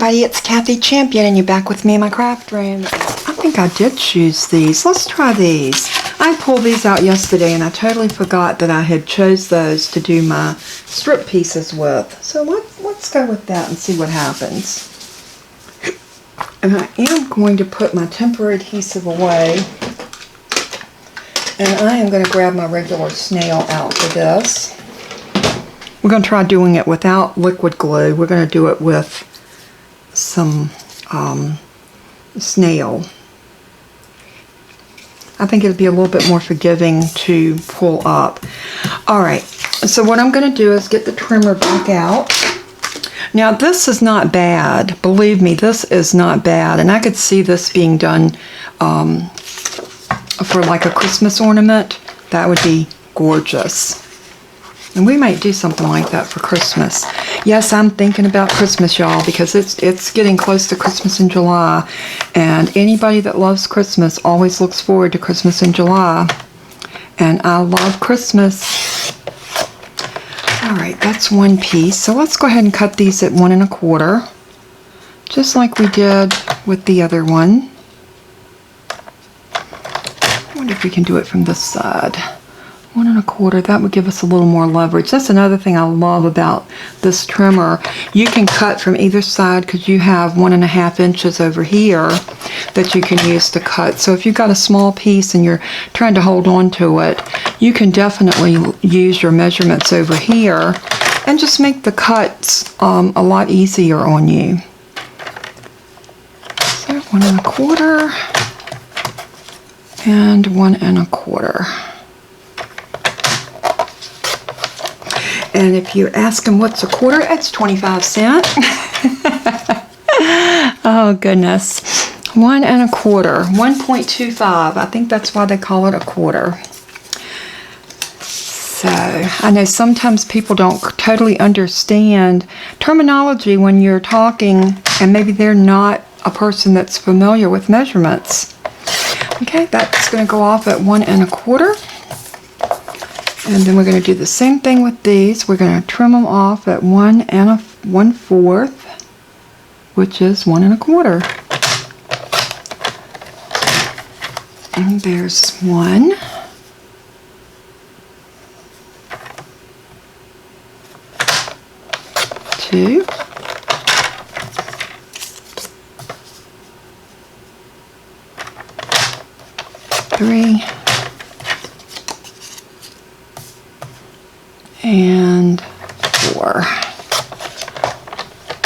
everybody, it's Kathy Champion and you're back with me in my craft room. I think I did choose these. Let's try these. I pulled these out yesterday and I totally forgot that I had chose those to do my strip pieces with. So let's go with that and see what happens. And I am going to put my temporary adhesive away. And I am going to grab my regular snail out for this. We're going to try doing it without liquid glue. We're going to do it with some snail. I think it'll be a little bit more forgiving to pull up. Alright, so what I'm going to do is get the trimmer back out. Now this is not bad. Believe me, this is not bad. And I could see this being done for like a Christmas ornament. That would be gorgeous. And we might do something like that for Christmas. Yes, I'm thinking about Christmas, y'all, because it's getting close to Christmas in July. And anybody that loves Christmas always looks forward to Christmas in July. And I love Christmas. Alright, that's one piece. So let's go ahead and cut these at 1 1/4. Just like we did with the other one. I wonder if we can do it from this side. 1 1/4, that would give us a little more leverage. That's another thing I love about this trimmer. You can cut from either side because you have 1 1/2 inches over here that you can use to cut. So if you've got a small piece and you're trying to hold on to it, you can definitely use your measurements over here and just make the cuts a lot easier on you. So 1 1/4 and 1 1/4. And if you're asking what's a quarter, it's 25 cents. Oh goodness. 1 1/4, 1.25. I think that's why they call it a quarter. So I know sometimes people don't totally understand terminology when you're talking and maybe they're not a person that's familiar with measurements. Okay, that's going to go off at 1 1/4. And then we're going to do the same thing with these. We're going to trim them off at 1 1/4, which is 1 1/4. And there's 1. Two. 3. And 4.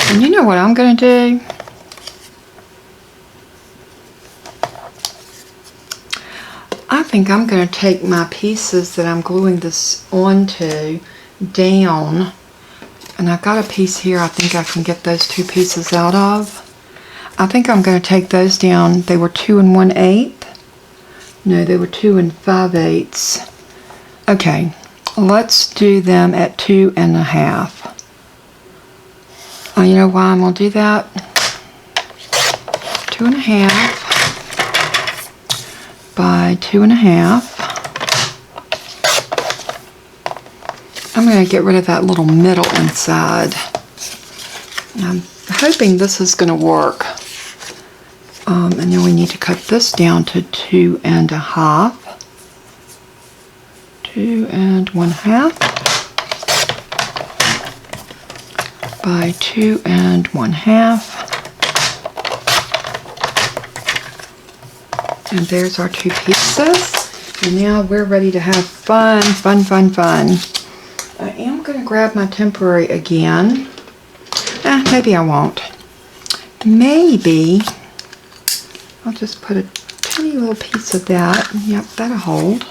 And you know what I'm going to do? I think I'm going to take my pieces that I'm gluing this onto down. And I've got a piece here I think I can get those 2 pieces out of. I think I'm going to take those down. They were 2 1/8. No, they were 2 5/8. Okay. Let's do them at 2 1/2. You know why I'm going to do that? 2 1/2 by 2 1/2. I'm going to get rid of that little middle inside. I'm hoping this is going to work. And then we need to cut this down to 2 1/2. 2 1/2 by 2 1/2. And there's our 2 pieces. And now we're ready to have fun, fun, fun, fun. I am going to grab my temporary again. Maybe I won't. Maybe I'll just put a tiny little piece of that. Yep, that'll hold.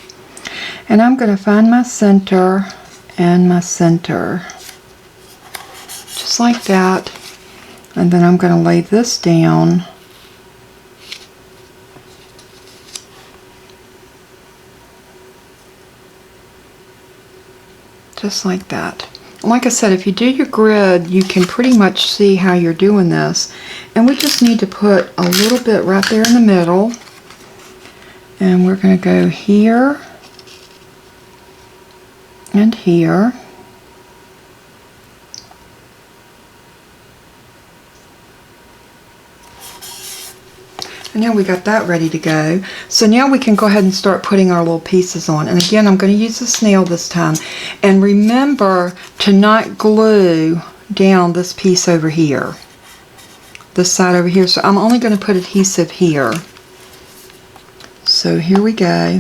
And I'm going to find my center and my center. Just like that. And then I'm going to lay this down. Just like that. Like I said, if you do your grid, you can pretty much see how you're doing this. And we just need to put a little bit right there in the middle. And we're going to go here and here. And now we got that ready to go. So now we can go ahead and start putting our little pieces on. And again, I'm going to use the snail this time. And remember to not glue down this piece over here. This side over here. So I'm only going to put adhesive here. So here we go.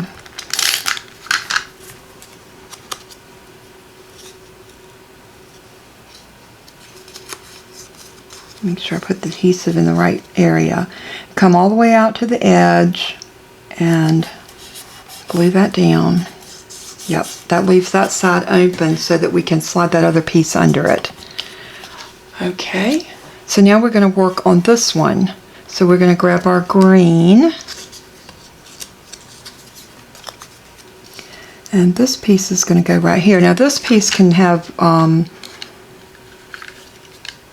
Make sure I put the adhesive in the right area. Come all the way out to the edge and glue that down. Yep, that leaves that side open so that we can slide that other piece under it. Okay, so now we're going to work on this one. So we're going to grab our green. And this piece is going to go right here. Now this piece can have...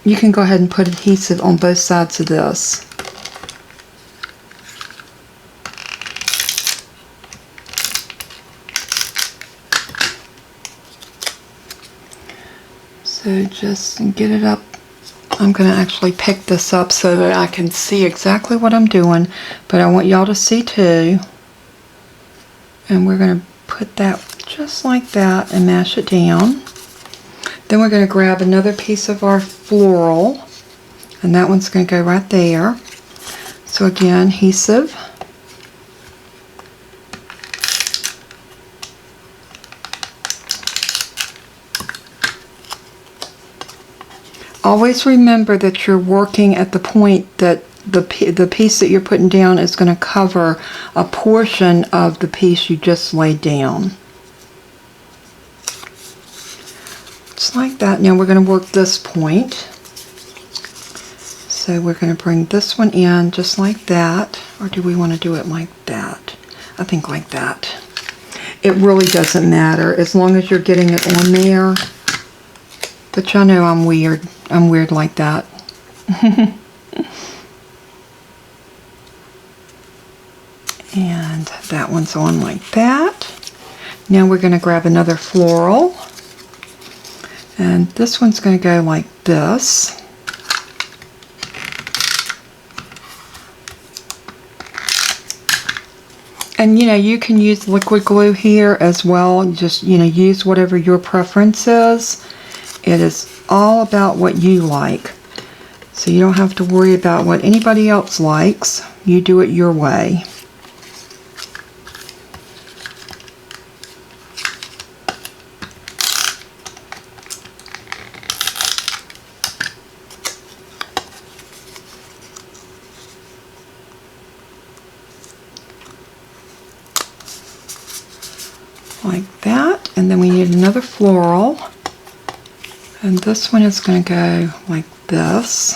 you can go ahead and put adhesive on both sides of this. So just get it up. I'm going to actually pick this up so that I can see exactly what I'm doing, but I want y'all to see too. And we're going to put that just like that and mash it down. Then we're going to grab another piece of our floral, and that one's going to go right there. So again, adhesive. Always remember that you're working at the point that the piece that you're putting down is going to cover a portion of the piece you just laid down. Just like that. Now we're going to work this point. So we're going to bring this one in just like that. Or do we want to do it like that? I think like that. It really doesn't matter as long as you're getting it on there. But y'all know I'm weird. I'm weird like that. And that one's on like that. Now we're going to grab another floral. And this one's going to go like this. And you know, you can use liquid glue here as well. Just, you know, use whatever your preference is. It is all about what you like. So you don't have to worry about what anybody else likes. You do it your way. Like that, and then we need another floral, and this one is going to go like this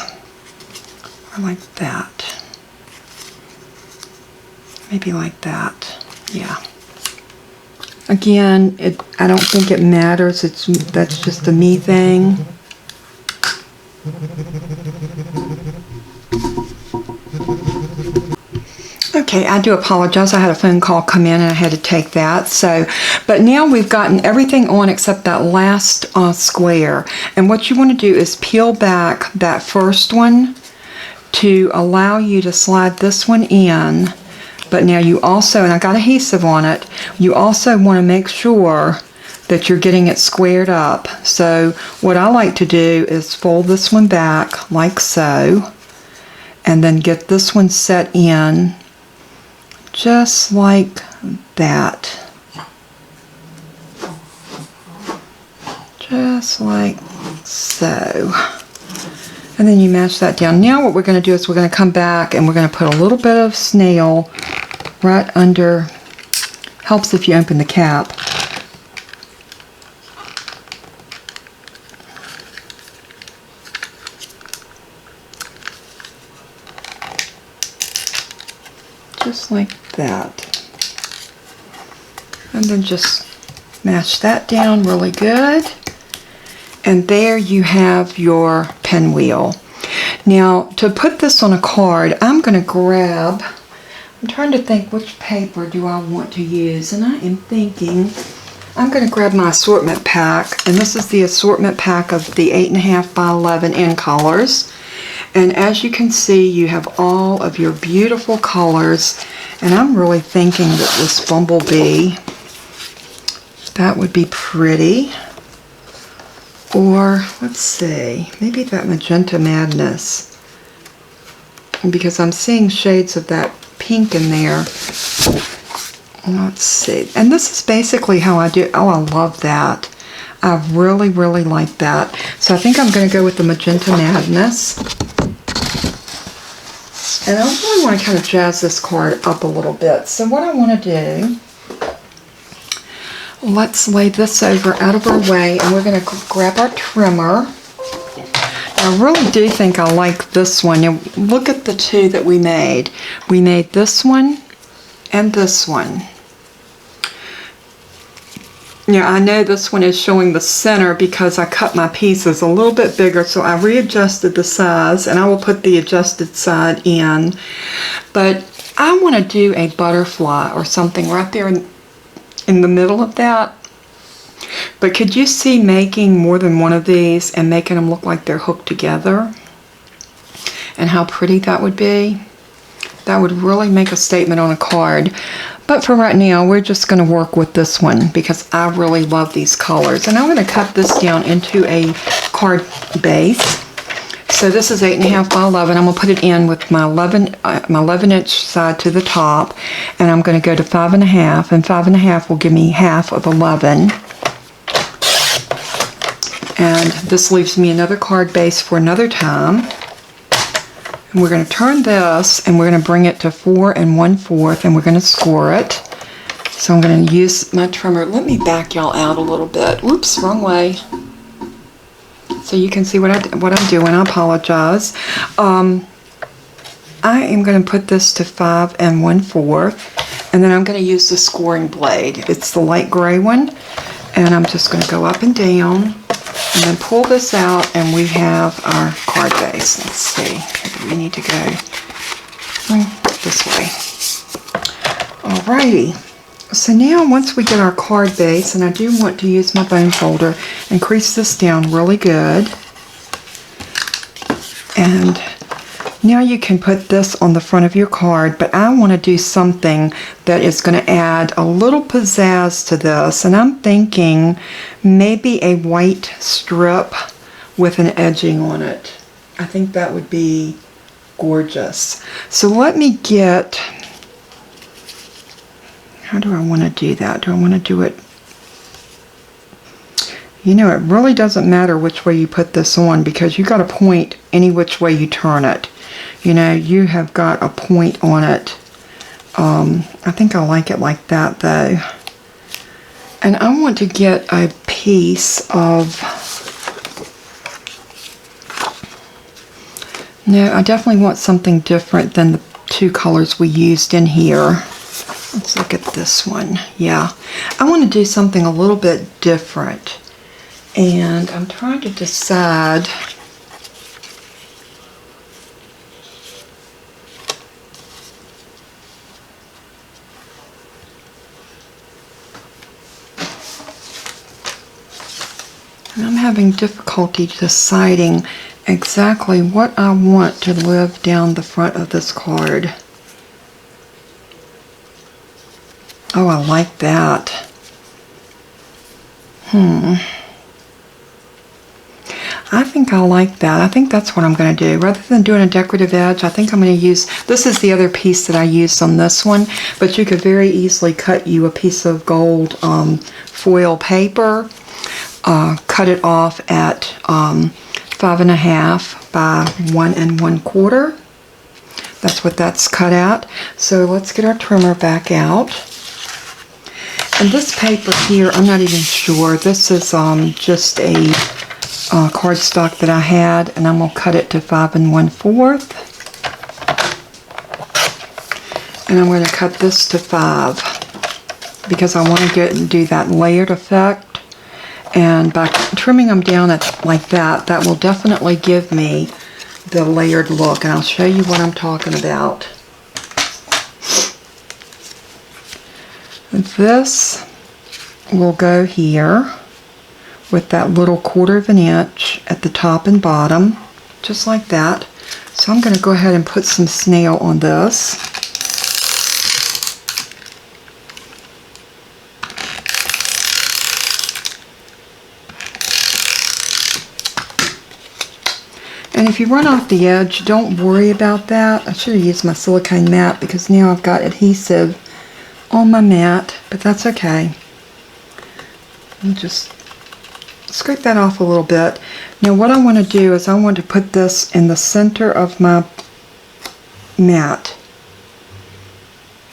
or like that, maybe like that. Yeah, again, I don't think it matters. That's just a me thing. Okay, I do apologize. I had a phone call come in and I had to take that. So, but now we've gotten everything on except that last square. And what you want to do is peel back that first one to allow you to slide this one in. But now you also, and I got adhesive on it, you also want to make sure that you're getting it squared up. So what I like to do is fold this one back like so, and then get this one set in just like that. Just like so. And then you mash that down. Now what we're going to do is we're going to come back and we're going to put a little bit of snail right under. Helps if you open the cap. Just like that. And then just mash that down really good. And there you have your pinwheel. Now, to put this on a card, I'm going to grab, I'm trying to think which paper do I want to use, and I am thinking I'm going to grab my assortment pack, and this is the assortment pack of the 8.5 by 11 in colors. And as you can see, you have all of your beautiful colors. And I'm really thinking that this bumblebee, that would be pretty. Or, let's see, maybe that Magenta Madness. Because I'm seeing shades of that pink in there. Let's see. And this is basically how I do. Oh, I love that. I really, really like that. So I think I'm going to go with the Magenta Madness. And I really want to kind of jazz this card up a little bit. So what I want to do, let's lay this over out of our way, and we're going to grab our trimmer. I really do think I like this one. Now, look at the two that we made. We made this one and this one. Yeah, I know this one is showing the center because I cut my pieces a little bit bigger, so I readjusted the size, and I will put the adjusted side in. But I want to do a butterfly or something right there in the middle of that. But could you see making more than one of these and making them look like they're hooked together? And how pretty that would be? That would really make a statement on a card. But for right now, we're just going to work with this one because I really love these colors. And I'm going to cut this down into a card base. So this is 8.5 by 11. I'm going to put it in with my 11-inch side to the top. And I'm going to go to 5.5. And 5.5 will give me half of 11. And this leaves me another card base for another time. And we're going to turn this, and we're going to bring it to 4 1/4, and we're going to score it. So I'm going to use my trimmer. Let me back y'all out a little bit. Whoops, wrong way. So you can see what I'm doing. I apologize. I am going to put this to 5 1/4, and then I'm going to use the scoring blade. It's the light gray one, and I'm just going to go up and down. And then pull this out, and we have our card base. Let's see. We need to go this way. Alrighty. So now once we get our card base, and I do want to use my bone folder and crease this down really good. And now you can put this on the front of your card, but I want to do something that is going to add a little pizzazz to this. And I'm thinking maybe a white strip with an edging on it. I think that would be gorgeous. So let me get, how do I want to do that? Do I want to do it? You know, it really doesn't matter which way you put this on because you got a point any which way you turn it. You know, you have got a point on it. I think I like it like that though. And I want to get a piece of, no, I definitely want something different than the two colors we used in here. Let's look at this one. Yeah, I want to do something a little bit different. And I'm trying to decide. And I'm having difficulty deciding exactly what I want to live down the front of this card. Oh, I like that. I think I like that. I think that's what I'm going to do. Rather than doing a decorative edge, I think I'm going to use, this is the other piece that I used on this one, but you could very easily cut you a piece of gold foil paper, cut it off at 5.5 by 1 1/4. That's what that's cut at. So let's get our trimmer back out. And this paper here, I'm not even sure. This is just a cardstock that I had, and I'm going to cut it to 5 1/4. And I'm going to cut this to 5 because I want to do that layered effect. And by trimming them down like that, that will definitely give me the layered look. And I'll show you what I'm talking about. This will go here with that little 1/4 inch at the top and bottom, just like that. So I'm going to go ahead and put some snail on this. And if you run off the edge, don't worry about that. I should have used my silicone mat because now I've got adhesive on my mat, but that's okay. I'll just scrape that off a little bit. Now what I want to do is I want to put this in the center of my mat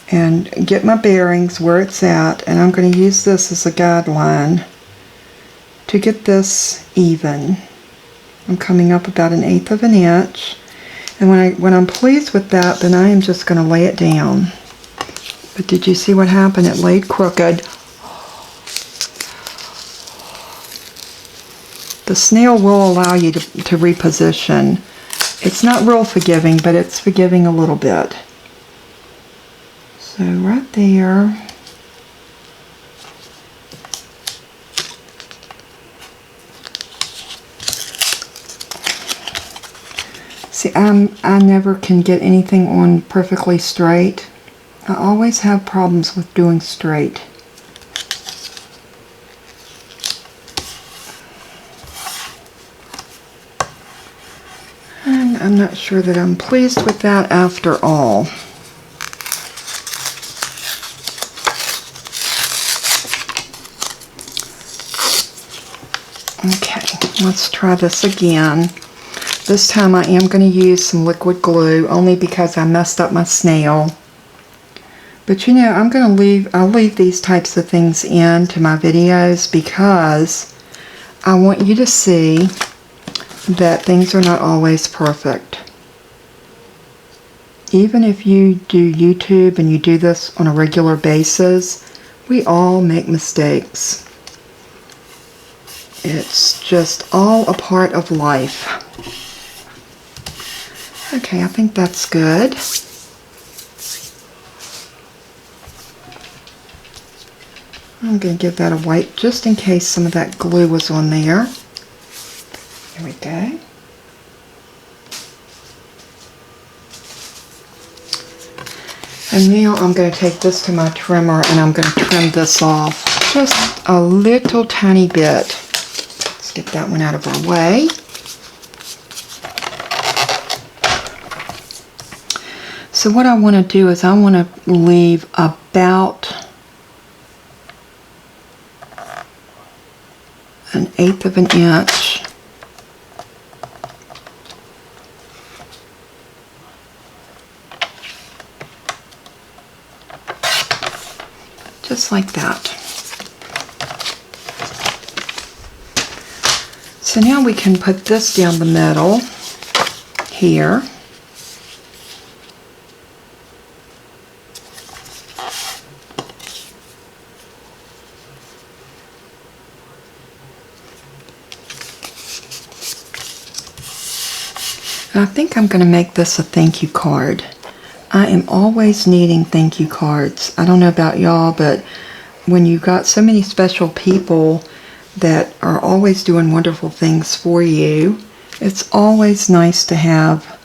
and get my bearings where it's at, and I'm going to use this as a guideline to get this even. I'm coming up about 1/8 of an inch, and when I'm pleased with that, then I am just going to lay it down. But did you see what happened? It laid crooked. The snail will allow you to reposition. It's not real forgiving, but it's forgiving a little bit. So right there. See, I never can get anything on perfectly straight. I always have problems with doing straight. And I'm not sure that I'm pleased with that after all. Okay, let's try this again. This time I am going to use some liquid glue only because I messed up my snail. But you know, I'll leave these types of things in to my videos because I want you to see that things are not always perfect. Even if you do YouTube and you do this on a regular basis, we all make mistakes. It's just all a part of life. Okay, I think that's good. I'm going to give that a wipe just in case some of that glue was on there. There we go. And now I'm going to take this to my trimmer and I'm going to trim this off just a little tiny bit. Let's get that one out of our way. So what I want to do is I want to leave about 1/8 of an inch just like that. So now we can put this down the middle here. And I think I'm going to make this a thank you card. I am always needing thank you cards. I don't know about y'all, but when you got so many special people that are always doing wonderful things for you, it's always nice to have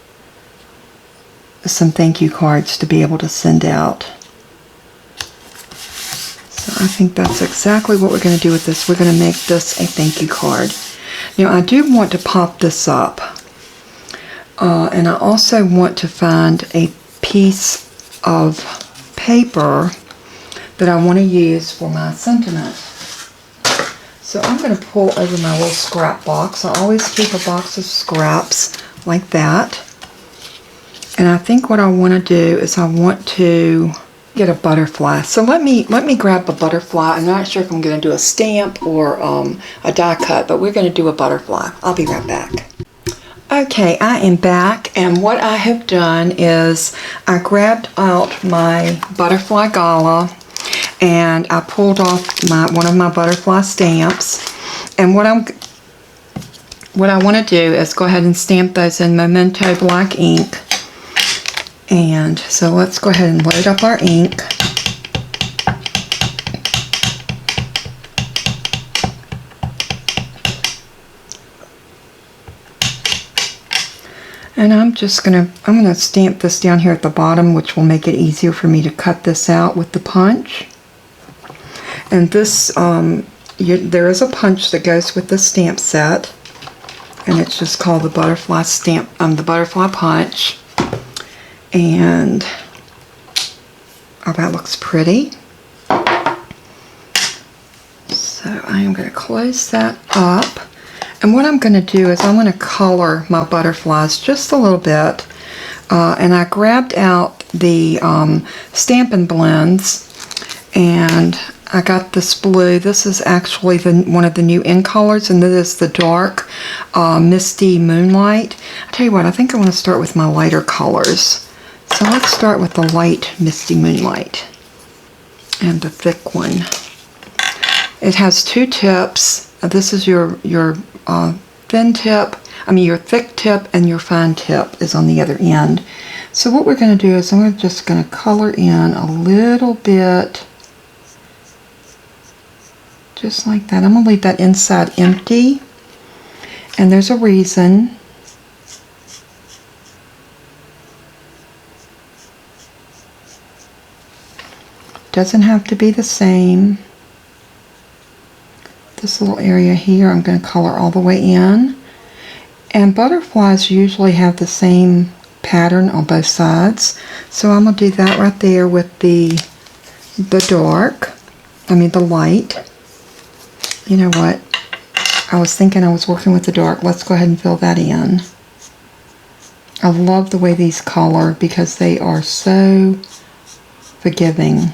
some thank you cards to be able to send out. So I think that's exactly what we're going to do with this. We're going to make this a thank you card. Now I do want to pop this up. And I also want to find a piece of paper that I want to use for my sentiment. So I'm going to pull over my little scrap box. I always keep a box of scraps like that. And I think what I want to do is I want to get a butterfly. So let me grab a butterfly. I'm not sure if I'm going to do a stamp or a die cut, but we're going to do a butterfly. I'll be right back. Okay, I am back, and what I have done is I grabbed out my butterfly Gala and I pulled off one of my butterfly stamps, and what I want to do is go ahead and stamp those in Momenta black ink. And so let's go ahead and load up our ink. And I'm gonna stamp this down here at the bottom, which will make it easier for me to cut this out with the punch. And this, there is a punch that goes with the stamp set, and it's just called the butterfly stamp, the butterfly punch. And oh, that looks pretty. So I am going to close that up. And what I'm going to do is I'm going to color my butterflies just a little bit. And I grabbed out the Stampin' Blends, and I got this blue. This is actually one of the new ink colors, and this is the dark Misty Moonlight. I tell you what, I think I want to start with my lighter colors. So let's start with the light Misty Moonlight and the thick one. It has two tips. This is your thin tip, your thick tip, and your fine tip is on the other end. So what we're going to do is I'm just going to color in a little bit, just like that. I'm going to leave that inside empty, and there's a reason. Doesn't have to be the same. This little area here I'm going to color all the way in. And butterflies usually have the same pattern on both sides. So I'm going to do that right there with the light. You know what? I was thinking I was working with the dark. Let's go ahead and fill that in. I love the way these color because they are so forgiving.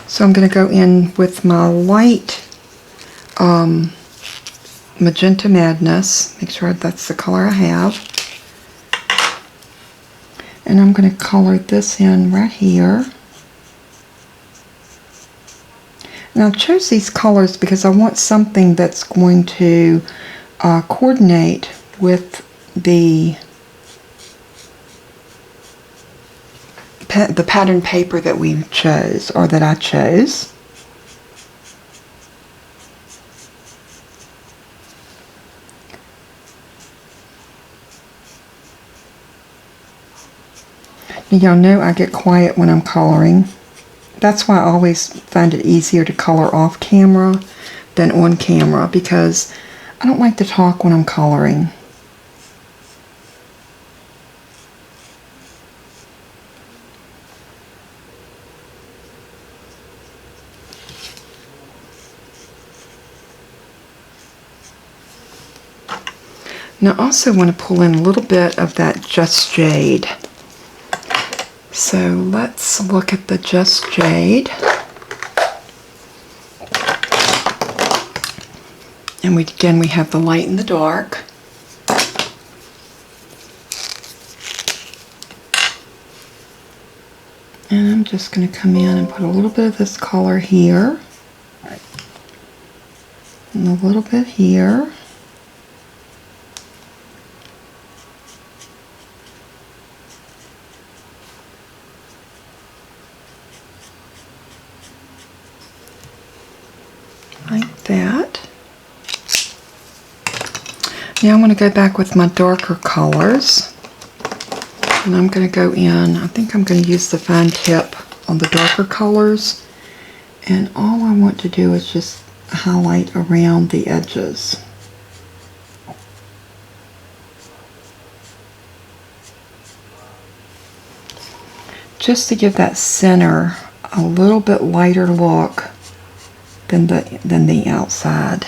So I'm going to go in with my light Magenta Madness. Make sure that's the color I have. And I'm going to color this in right here. And I chose these colors because I want something that's going to coordinate with the pattern paper that we chose, or that I chose. Y'all know I get quiet when I'm coloring. That's why I always find it easier to color off camera than on camera, because I don't like to talk when I'm coloring. Now I also want to pull in a little bit of that Just Jade. So let's look at the Just Jade. And again we have the light and the dark. And I'm just going to come in and put a little bit of this color here. And a little bit here. Like that. Now I'm going to go back with my darker colors, and I'm going to go in, I think I'm going to use the fine tip on the darker colors, and all I want to do is just highlight around the edges. Just to give that center a little bit lighter look than the outside.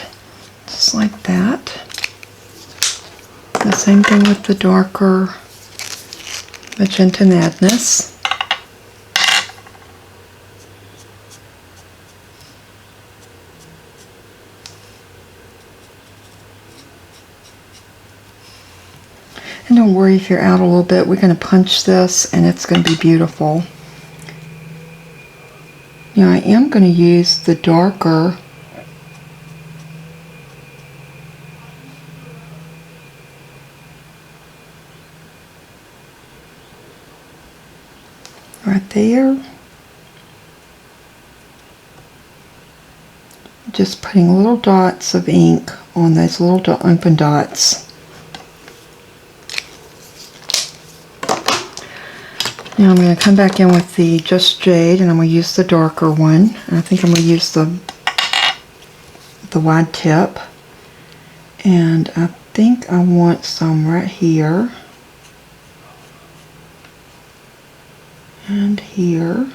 Just like that. The same thing with the darker Magenta Madness. And don't worry if you're out a little bit, we're going to punch this and it's going to be beautiful. Now I am going to use the darker right there. just putting little dots of ink on those little open dots. Now I'm going to come back in with the Just Jade, and I'm going to use the darker one. And I think I'm going to use the wide tip. And I think I want some right here. And here.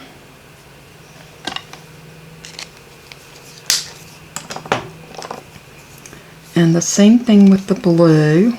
And the same thing with the blue.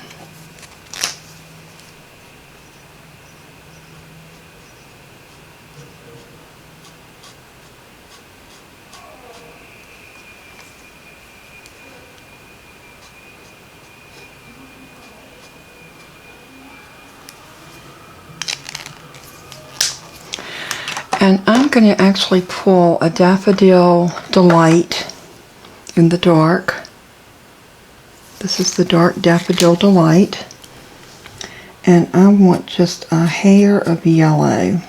And I'm going to actually pull a Daffodil Delight in the dark. This is the dark Daffodil Delight. And I want just a hair of yellow.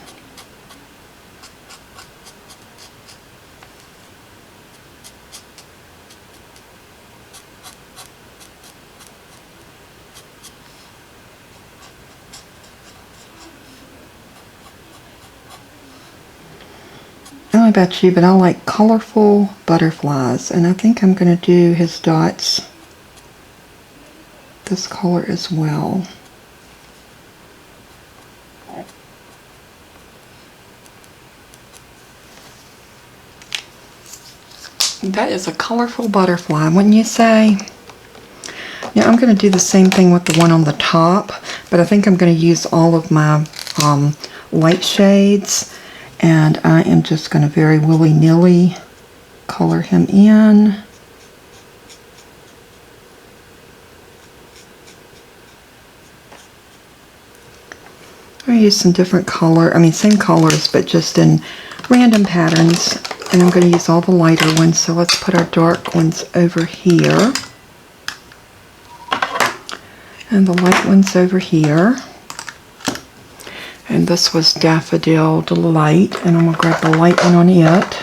I don't know about you, but I like colorful butterflies, and I think I'm going to do his dots this color as well. That is a colorful butterfly, wouldn't you say? Now I'm going to do the same thing with the one on the top, but I think I'm going to use all of my light shades. And I am just going to very willy-nilly color him in. I'm going to use some different same colors, but just in random patterns. And I'm going to use all the lighter ones, so let's put our dark ones over here. And the light ones over here. And this was Daffodil Delight, and I'm going to grab the light one on it.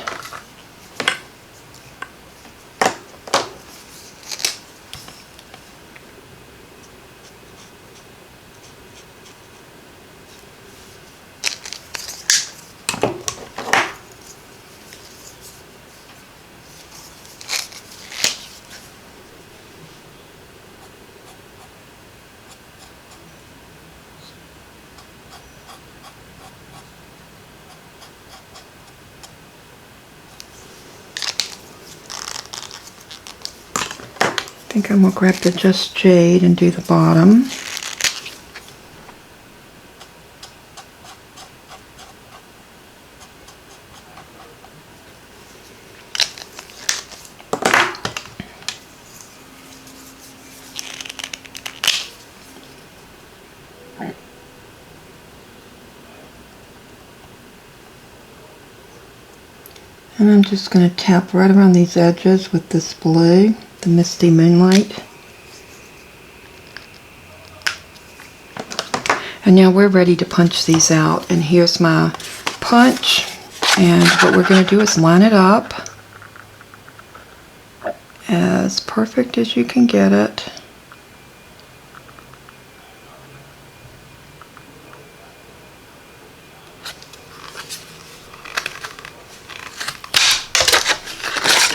I think I'm going to grab the Just Jade and do the bottom. And I'm just going to tap right around these edges with this blue, the Misty Moonlight. And now we're ready to punch these out. And here's my punch. And what we're going to do is line it up as perfect as you can get it.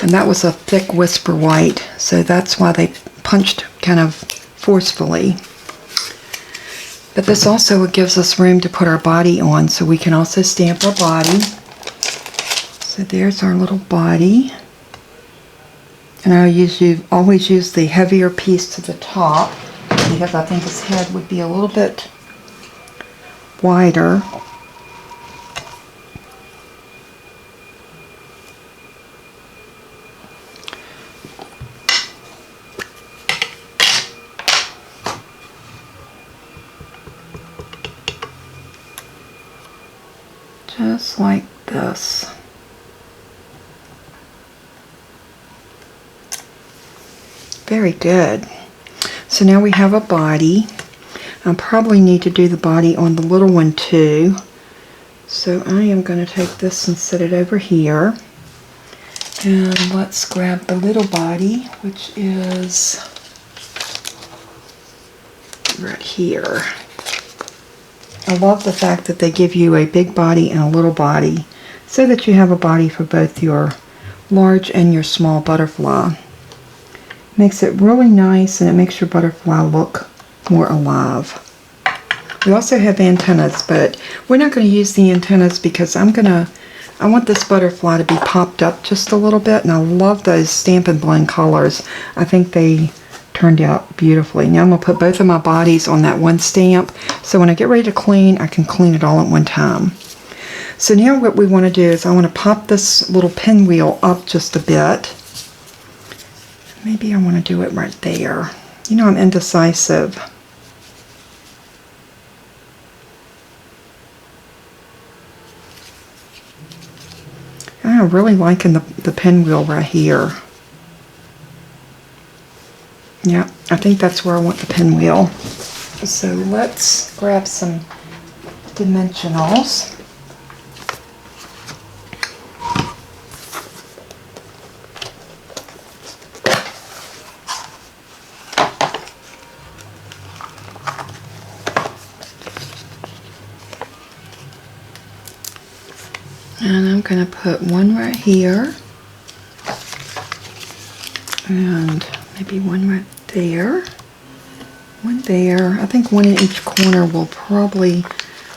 And that was a thick Whisper White, so that's why they punched kind of forcefully. But this also gives us room to put our body on, so we can also stamp our body. So there's our little body. And I always use the heavier piece to the top, because I think his head would be a little bit wider. Just like this. Very good. So now we have a body. I probably need to do the body on the little one too. So I am going to take this and set it over here. And let's grab the little body, which is right here. I love the fact that they give you a big body and a little body so that you have a body for both your large and your small butterfly. Makes it really nice, and it makes your butterfly look more alive. We also have antennas, but we're not going to use the antennas because I want this butterfly to be popped up just a little bit, and I love those Stampin' Blend colors. I think they turned out beautifully. Now I'm going to put both of my bodies on that one stamp, so when I get ready to clean, I can clean it all at one time. So now what we want to do is I want to pop this little pinwheel up just a bit. Maybe I want to do it right there. You know, I'm indecisive. I'm really liking the pinwheel right here. Yeah, I think that's where I want the pinwheel. So let's grab some dimensionals. And I'm going to put one right here. And maybe one right there. One there. I think one in each corner will probably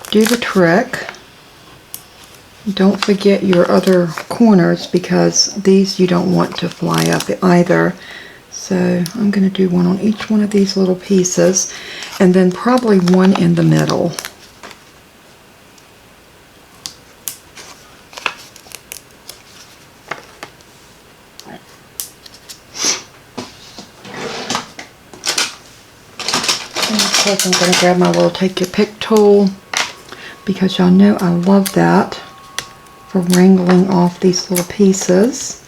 do the trick. Don't forget your other corners because these you don't want to fly up either. So I'm going to do one on each one of these little pieces, and then probably one in the middle. I'm going to grab my little take your pick tool because y'all know I love that for wrangling off these little pieces.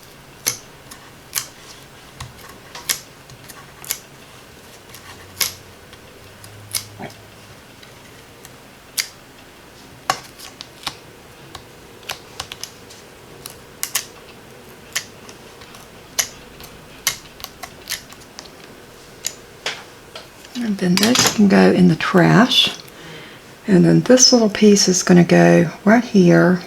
And then this can go in the trash. And then this little piece is going to go right here.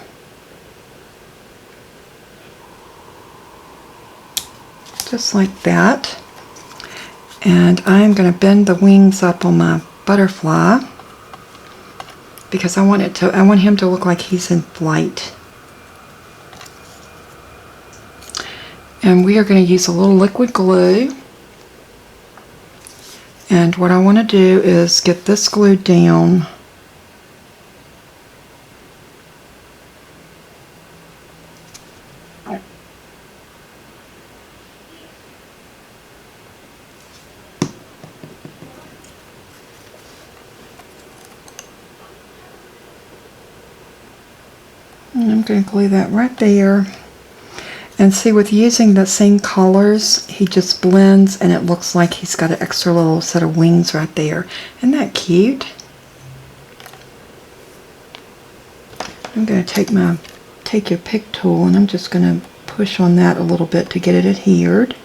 Just like that. And I'm going to bend the wings up on my butterfly because I want him to look like he's in flight. And we are going to use a little liquid glue. And what I want to do is get this glued down. And I'm going to glue that right there. And see, with using the same colors, he just blends and it looks like he's got an extra little set of wings right there. Isn't that cute? I'm going to take your pick tool and I'm just going to push on that a little bit to get it adhered.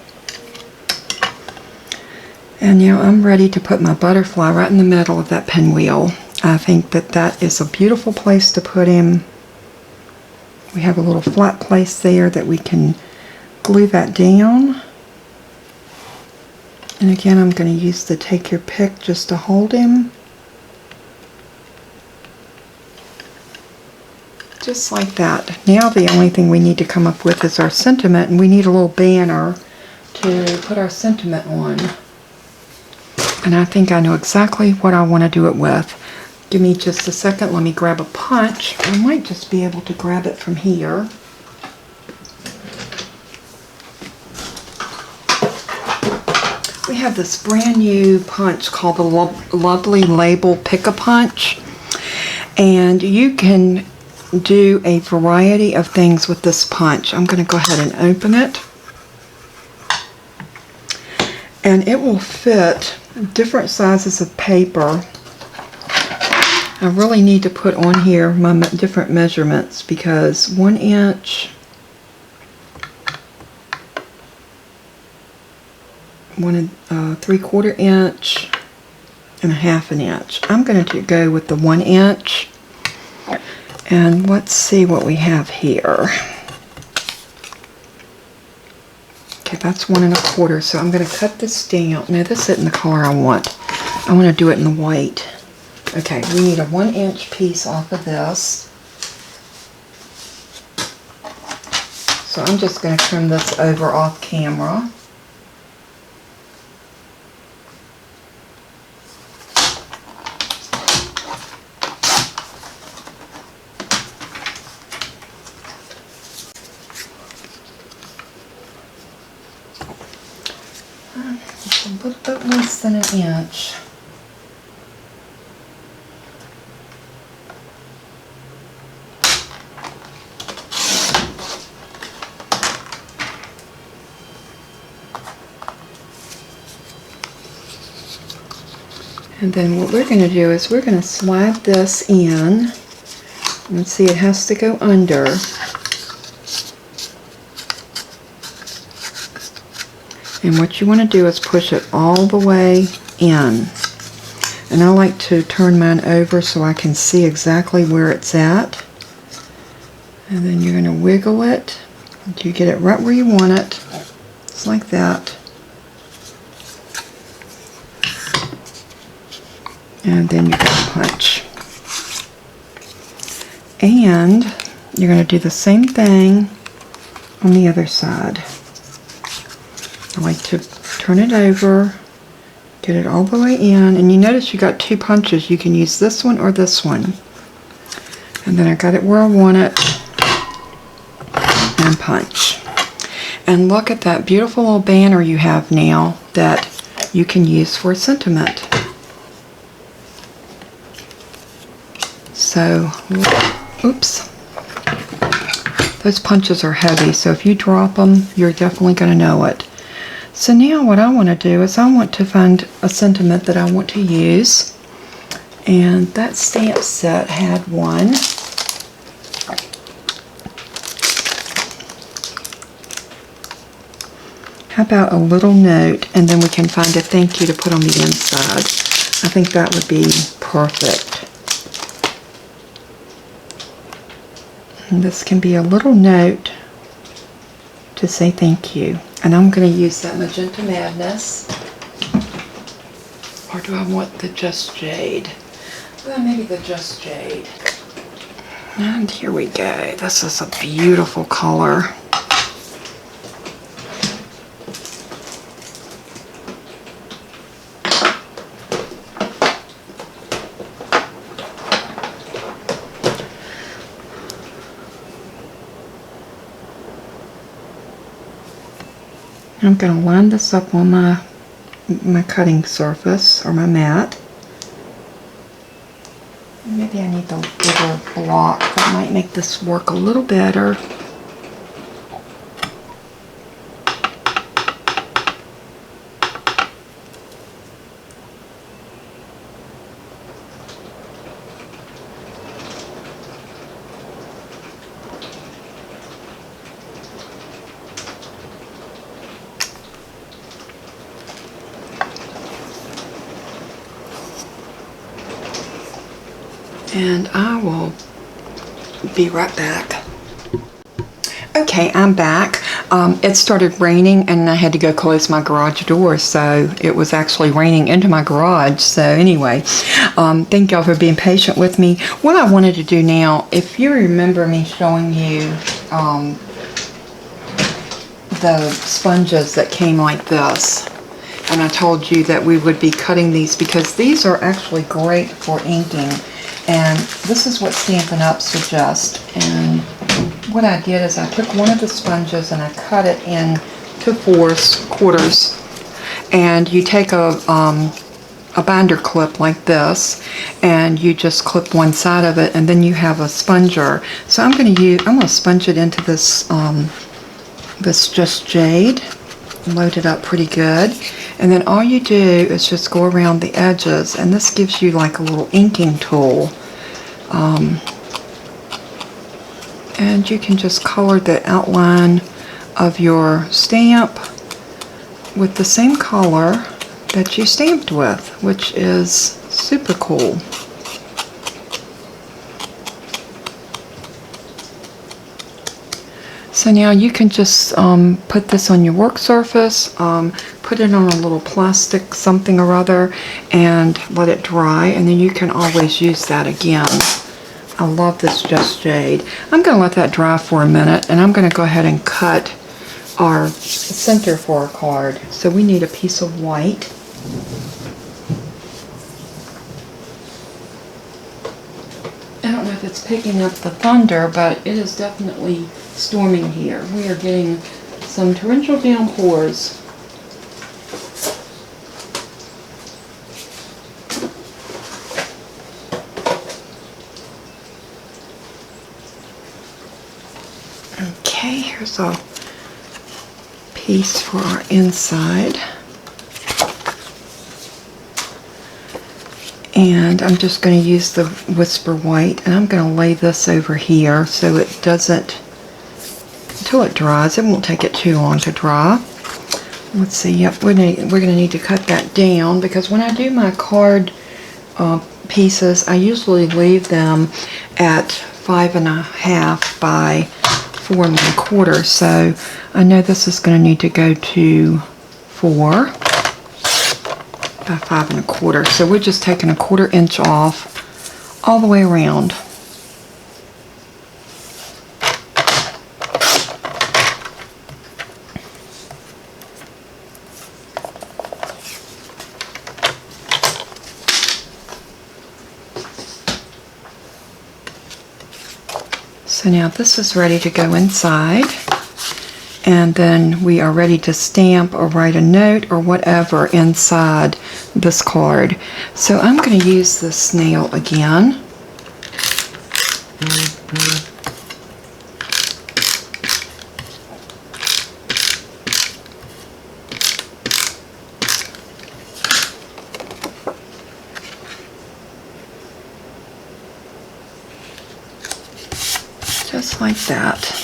And now I'm ready to put my butterfly right in the middle of that pinwheel. I think that that is a beautiful place to put him. We have a little flat place there that we can glue that down. And again, I'm going to use the take your pick just to hold him. Just like that. Now the only thing we need to come up with is our sentiment, and we need a little banner to put our sentiment on. And I think I know exactly what I want to do it with. Give me just a second. Let me grab a punch. I might just be able to grab it from here. We have this brand new punch called the Lovely Label Pick-a-Punch. And you can do a variety of things with this punch. I'm going to go ahead and open it. And it will fit different sizes of paper. I really need to put on here my different measurements because 1 inch, 3/4 inch and 1/2 inch. I'm going to go with the 1 inch. And let's see what we have here. Okay, that's 1 1/4. So I'm going to cut this down. No, this isn't the color I want. I want to do it in the white. Okay, we need a 1 inch piece off of this. So I'm just going to trim this over off camera. It's a little bit less than 1 inch. And then what we're going to do is we're going to slide this in. And see, it has to go under. And what you want to do is push it all the way in. And I like to turn mine over so I can see exactly where it's at. And then you're going to wiggle it until you get it right where you want it. Just like that. And then you're going to punch. And you're going to do the same thing on the other side. I like to turn it over, get it all the way in, and you notice you got 2 punches. You can use this one or this one. And then I got it where I want it, and punch. And look at that beautiful little banner you have now that you can use for a sentiment. So, oops, those punches are heavy, so if you drop them, you're definitely going to know it. So now what I want to do is I want to find a sentiment that I want to use, and that stamp set had one. How about a little note, and then we can find a thank you to put on the inside. I think that would be perfect. And this can be a little note to say thank you. And I'm going to use that Magenta Madness. Or do I want the Just Jade? Well, maybe the Just Jade. And here we go. This is a beautiful color. I'm going to line this up on my cutting surface, or my mat. Maybe I need the bigger block. That might make this work a little better. And I will be right back. Okay, I'm back. It started raining and I had to go close my garage door, so it was actually raining into my garage. So anyway, thank y'all for being patient with me. What I wanted to do now, if you remember me showing you the sponges that came like this, and I told you that we would be cutting these because these are actually great for inking. And this is what Stampin' Up suggest. And what I did is I took one of the sponges and I cut it into 4/4. And you take a binder clip like this, and you just clip one side of it, and then you have a sponger. So I'm going to sponge it into this this Just Jade. Load it up pretty good, and then all you do is just go around the edges, and this gives you like a little inking tool, and you can just color the outline of your stamp with the same color that you stamped with, which is super cool. So now you can just put this on your work surface, put it on a little plastic something or other, and let it dry, and then you can always use that again. I love this Just Jade. I'm going to let that dry for a minute, and I'm going to go ahead and cut our center for our card. So we need a piece of white. I don't know if it's picking up the thunder, but it is definitely storming here. We are getting some torrential downpours. Okay, here's a piece for our inside. And I'm just going to use the Whisper White, and I'm going to lay this over here so it doesn't, until it dries. It won't take it too long to dry. Let's see, yep, we're going to need to cut that down, because when I do my card pieces, I usually leave them at 5.5 by 4 1/4. So I know this is going to need to go to 4 by 5 1/4. So we're just taking a 1/4 inch off all the way around. So now this is ready to go inside, and then we are ready to stamp or write a note or whatever inside this card. So I'm going to use the snail again. Just like that.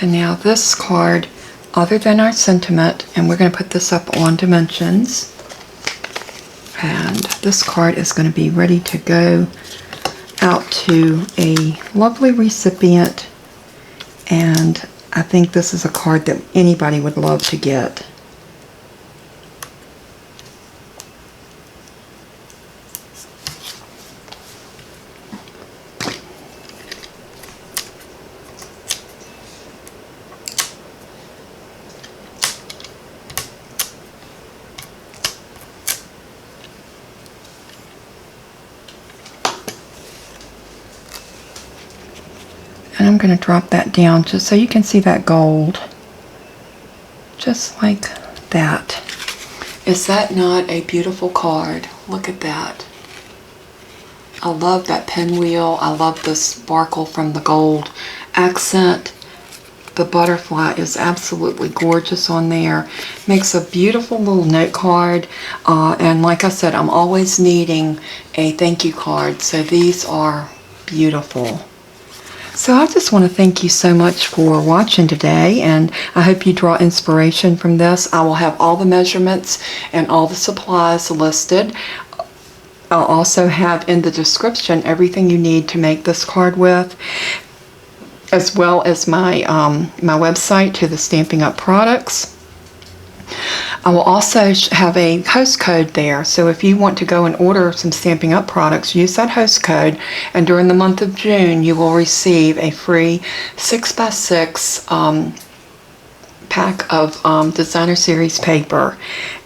And now this card, other than our sentiment, and we're going to put this up on dimensions, and this card is going to be ready to go out to a lovely recipient, and I think this is a card that anybody would love to get. And I'm going to drop that down just so you can see that gold. Just like that. Is that not a beautiful card? Look at that. I love that pinwheel. I love the sparkle from the gold accent. The butterfly is absolutely gorgeous on there. Makes a beautiful little note card. And like I said, I'm always needing a thank you card. So these are beautiful. So I just want to thank you so much for watching today, and I hope you draw inspiration from this. I will have all the measurements and all the supplies listed. I'll also have in the description everything you need to make this card with, as well as my website to the Stampin' Up products. I will also have a host code there, so if you want to go and order some Stampin' Up products, use that host code, and during the month of June you will receive a free 6x6 pack of designer series paper,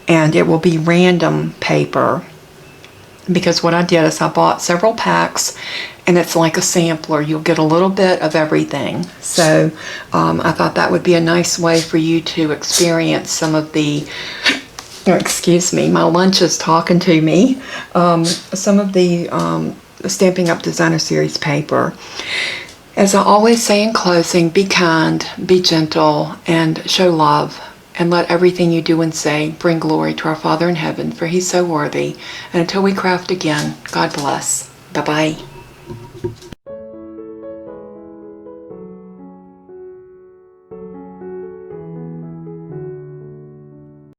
and it will be random paper, because what I did is I bought several packs, and it's like a sampler. You'll get a little bit of everything. So I thought that would be a nice way for you to experience some of the, excuse me, my lunch is talking to me, some of the Stampin' Up Designer Series paper. As I always say in closing, be kind, be gentle, and show love. And let everything you do and say bring glory to our Father in heaven, for He's so worthy. And until we craft again, God bless. Bye-bye.